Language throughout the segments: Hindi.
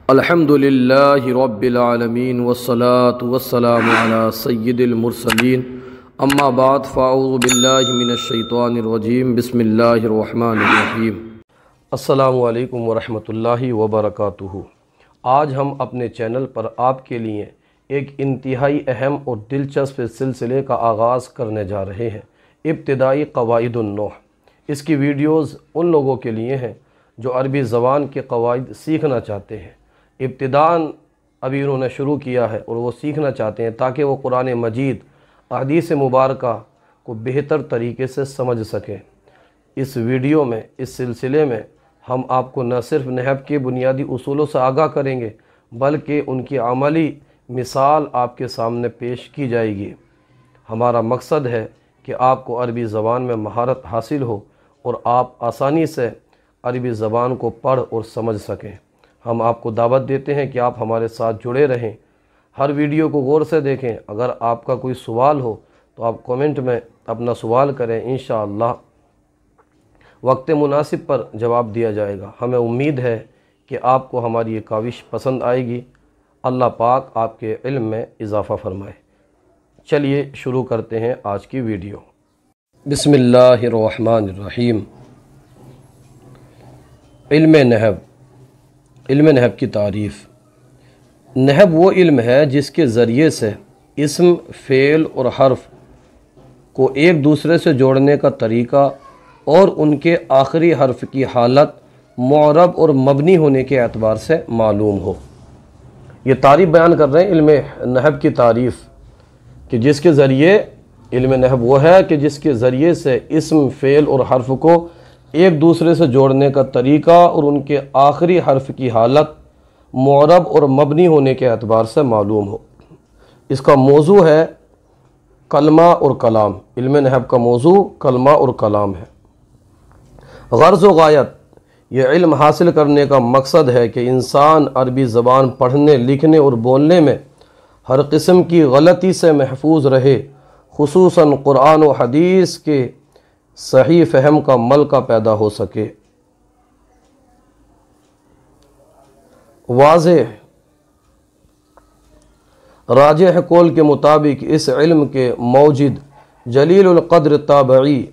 अल्हम्दुलिल्लाहि रब्बिल आलमीन वस्सलातु वस्सलामु अला सय्यिदिल मुरसलीन अम्मा बाद फ़अऊज़ु बिल्लाहि मिनश शैतानिर रजीम बिस्मिल्लाहिर रहमानिर रहीम। अस्सलामु अलैकुम वरहमतुल्लाहि वबरकातुहू। आज हम अपने चैनल पर आपके लिए एक इंतहाई अहम और दिलचस्प सिलसिले का आगाज़ करने जा रहे हैं, इब्तिदाई क़वाइदुन नहव। इसकी वीडियोज़ उन लोगों के लिए हैं जो अरबी ज़बान के क़वाइद सीखना चाहते हैं। इब्तिदान अभी उन्होंने शुरू किया है और वो सीखना चाहते हैं ताकि वो कुरान मजीद अहदीस मुबारका को बेहतर तरीके से समझ सकें। इस वीडियो में, इस सिलसिले में हम आपको न सिर्फ नहव के बुनियादी उसूलों से आगाह करेंगे बल्कि उनकी अमली मिसाल आपके सामने पेश की जाएगी। हमारा मकसद है कि आपको अरबी ज़बान में महारत हासिल हो और आप आसानी से अरबी ज़बान को पढ़ और समझ सकें। हम आपको दावत देते हैं कि आप हमारे साथ जुड़े रहें, हर वीडियो को गौर से देखें। अगर आपका कोई सवाल हो तो आप कमेंट में अपना सवाल करें, इंशाअल्लाह वक्त मुनासिब पर जवाब दिया जाएगा। हमें उम्मीद है कि आपको हमारी ये काविश पसंद आएगी। अल्लाह पाक आपके इल्म में इजाफ़ा फरमाए। चलिए शुरू करते हैं आज की वीडियो। बिस्मिल्लाहिर्रहमानिर्रहीम। इल्म नहव। इल्म नहव की तारीफ़। नहव वो इल्म है जिसके ज़रिए से इस्म, फ़ेल और हर्फ को एक दूसरे से जोड़ने का तरीक़ा और उनके आखिरी हर्फ की हालत मुअरब और मबनी होने के एतबार से मालूम हो। ये तारीफ़ बयान कर रहे हैं इल्म नहव की तारीफ़ कि जिसके ज़रिए इल्म नहव वो है कि जिसके ज़रिए से इस्म, फ़ेल और हर्फ को एक दूसरे से जोड़ने का तरीक़ा और उनके आखिरी हर्फ की हालत मुअरब और मबनी होने के एतबार से मालूम हो। इसका मौजू है कलमा और कलाम। इल्म नहव का मौजू कलमा और कलाम है। गर्ज़ व गायत ये इल्म हासिल करने का मकसद है कि इंसान अरबी ज़बान पढ़ने, लिखने और बोलने में हर किस्म की गलती से महफूज रहे, खुसूसन कुरान व हदीस के सही फ़हम का मलका पैदा हो सके। वाज़ेह राजिह कौल के मुताबिक इस इल्म के मौजिद जलीलुल क़द्र ताबई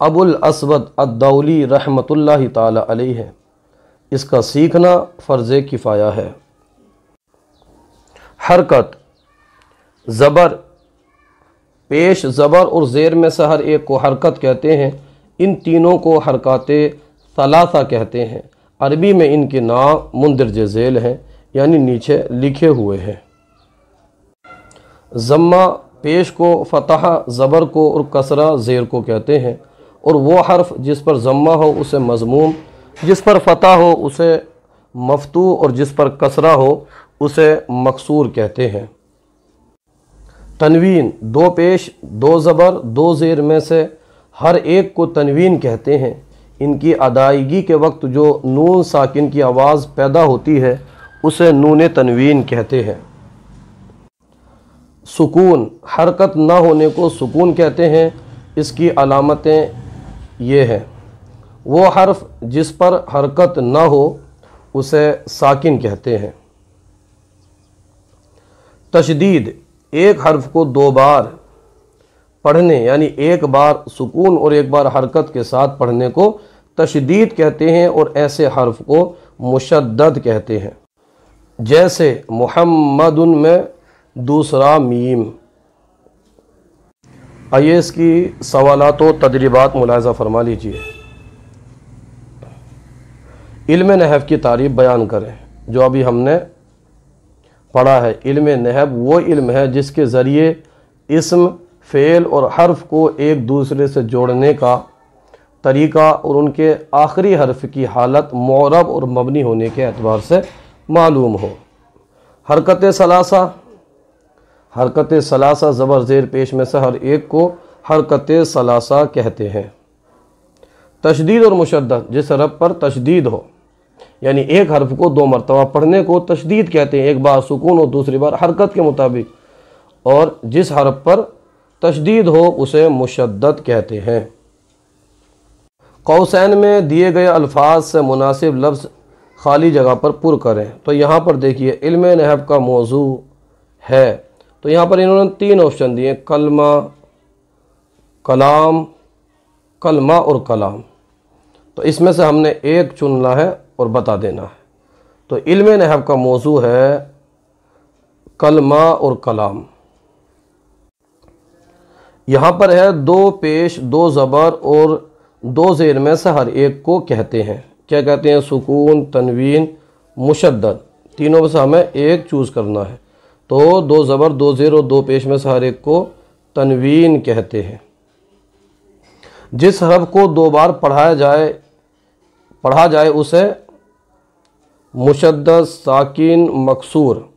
अबुल अस्वद अद्दौली रहमतुल्लाहि ताला अलैहि है। इसका सीखना फ़र्ज़ किफ़ाया है। हरकत, ज़बर, पेश, ज़बर और ज़ेर में से हर एक को हरकत कहते हैं। इन तीनों को हरकाते सलासा कहते हैं। अरबी में इनके नाम मुंदरज ज़ेल हैं, यानी नीचे लिखे हुए हैं। ज़म्मा पेश को, फ़तह ज़बर को और कसरा ज़ेर को कहते हैं। और वो हर्फ जिस पर ज़म्मा हो उसे मज़मूम, जिस पर फ़तह हो उसे मफ़तू और जिस पर कसरा हो उसे मकसूर कहते हैं। तनवीन, दो पेश, दो ज़बर, दो ज़ेर में से हर एक को तनवीन कहते हैं। इनकी अदायगी के वक्त जो नून साकिन की आवाज़ पैदा होती है उसे नून तनवीन कहते हैं। सुकून, हरकत ना होने को सुकून कहते हैं। इसकी अलामतें ये हैं, वो हर्फ जिस पर हरकत ना हो उसे साकिन कहते हैं। तशदीद, एक हर्फ को दो बार पढ़ने, यानी एक बार सुकून और एक बार हरकत के साथ पढ़ने को तशदीद कहते हैं और ऐसे हर्फ को मुशद्दद कहते हैं। जैसे मुहम्मदुन में दूसरा मीम। आइए इसकी सवालात व तदरीबात मुलाहिज़ा फरमा लीजिए। इल्म नहव की तारीफ़ बयान करें। जो अभी हमने पढ़ा है, इल्म नहव वो इल्म है जिसके ज़रिए इस्म, फ़ेल और हर्फ को एक दूसरे से जोड़ने का तरीक़ा और उनके आखिरी हर्फ की हालत मुअरब और मबनी होने के एतबार से मालूम हो। हरकत सलासा, हरकत सलासा ज़बर ज़ेर पेश में से हर एक को हरकत सलासा कहते हैं। तशदीद और मुशद्दद, जिस हरफ पर तशदीद हो, यानी एक हर्फ को दो मरतबा पढ़ने को तशदीद कहते हैं, एक बार सुकून और दूसरी बार हरकत के मुताबिक। और जिस हर्फ पर तशदीद हो उसे मुशद्दद कहते हैं। कौसैन में दिए गए अल्फाज से मुनासिब लफ्ज़ खाली जगह पर पुर करें। तो यहाँ पर देखिए इल्म नहव का मौजू है, तो यहाँ पर इन्होंने 3 ऑप्शन दिए, कलमा, कलाम, कलमा और कलाम। तो इसमें से हमने एक चुनना है और बता देना है। तो इल्म नहव का मौजू है कलमा और कलाम। यहाँ पर है 2 पेश, 2 ज़बर और 2 ज़ेर में से हर एक को कहते हैं, क्या कहते हैं? सुकून, तनवीन, मुशद्दद। तीनों में से हमें एक चूज़ करना है। तो 2 ज़बर, 2 ज़ेर और 2 पेश में से हर एक को तनवीन कहते हैं। जिस हरफ को 2 बार पढ़ा जाए उसे मुशद्दद, साकिन, मकसूर,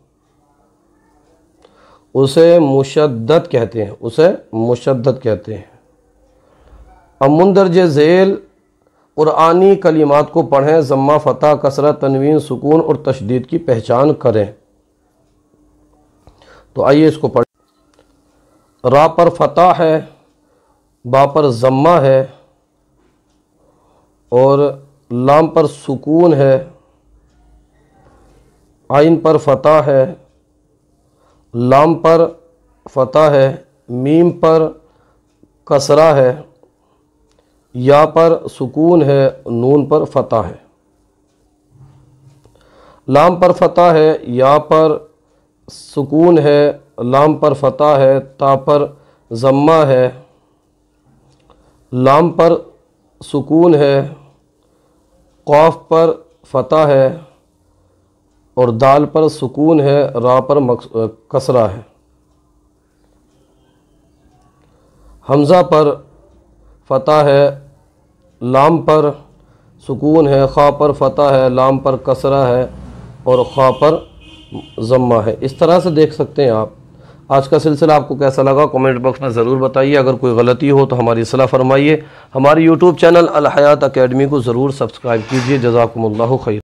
उसे मुशद्दद कहते हैं, उसे मुशद्दद कहते हैं। अब मुंदरजे झेल कुरानी कलिमात को पढ़ें, ज़म्मा, फ़तह, कसरा, तनवीन, सुकून और तशदीद की पहचान करें। तो आइए इसको पढ़ें। रा पर फ़तह है, बा पर ज़म्मा है और लाम पर सुकून है, आइन पर फ़तह है, लाम पर फ़तह है, मीम पर कसरा है, या पर सुकून है, नून पर फ़तह है। लाम पर फ़तह है, या पर सुकून है, लाम पर फ़तह है, ता पर ज़म्मा है, लाम पर सुकून है, क़ाफ पर फ़तह है और दाल पर सुकून है, रा पर कसरा है। हमज़ा पर फ़तह है, लाम पर सुकून है, ख़ा पर फ़तह है, लाम पर कसरा है और ख़ा पर ज़म्मा है। इस तरह से देख सकते हैं आप। आज का सिलसिला आपको कैसा लगा कमेंट बॉक्स में ज़रूर बताइए। अगर कोई गलती हो तो हमारी इस्लाह फरमाइए। हमारी यूट्यूब चैनल अल हयात अकेडमी को ज़रूर सब्सक्राइब कीजिए। जज़ाकुमुल्लाहु खैर।